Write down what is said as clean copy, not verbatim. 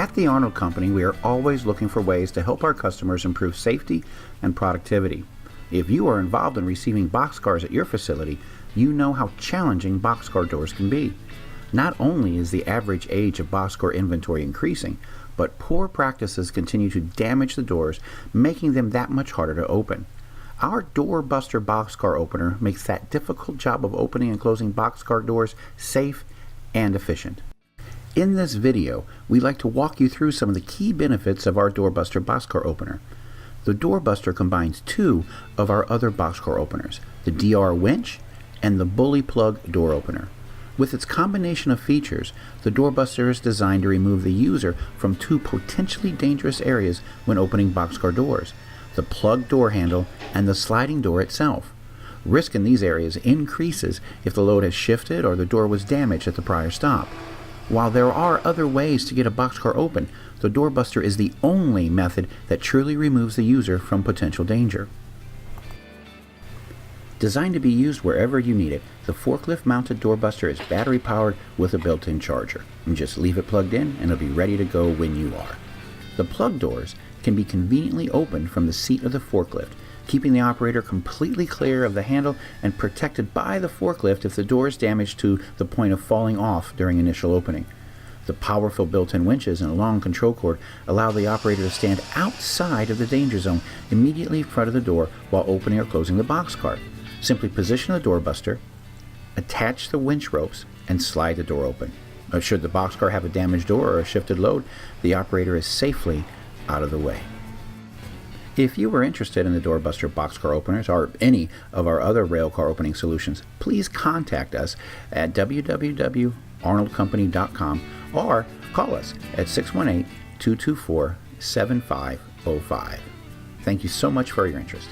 At the Arnold Company, we are always looking for ways to help our customers improve safety and productivity. If you are involved in receiving boxcars at your facility, you know how challenging boxcar doors can be. Not only is the average age of boxcar inventory increasing, but poor practices continue to damage the doors, making them that much harder to open. Our Doorbuster boxcar opener makes that difficult job of opening and closing boxcar doors safe and efficient. In this video, we'd like to walk you through some of the key benefits of our Doorbuster boxcar opener. The Doorbuster combines two of our other boxcar openers, the DR winch and the bully plug door opener. With its combination of features, the Doorbuster is designed to remove the user from two potentially dangerous areas when opening boxcar doors: the plug door handle and the sliding door itself. Risk in these areas increases if the load has shifted or the door was damaged at the prior stop. While there are other ways to get a boxcar open, the Doorbuster is the only method that truly removes the user from potential danger. Designed to be used wherever you need it, the forklift-mounted Doorbuster is battery-powered with a built-in charger. You just leave it plugged in and it'll be ready to go when you are. The plug doors can be conveniently opened from the seat of the forklift, keeping the operator completely clear of the handle and protected by the forklift if the door is damaged to the point of falling off during initial opening. The powerful built-in winches and a long control cord allow the operator to stand outside of the danger zone immediately in front of the door while opening or closing the boxcar. Simply position the Doorbuster, attach the winch ropes, and slide the door open. Should the boxcar have a damaged door or a shifted load, the operator is safely out of the way. If you are interested in the Doorbuster boxcar openers or any of our other railcar opening solutions, please contact us at www.arnoldcompany.com or call us at 618-224-7505. Thank you so much for your interest.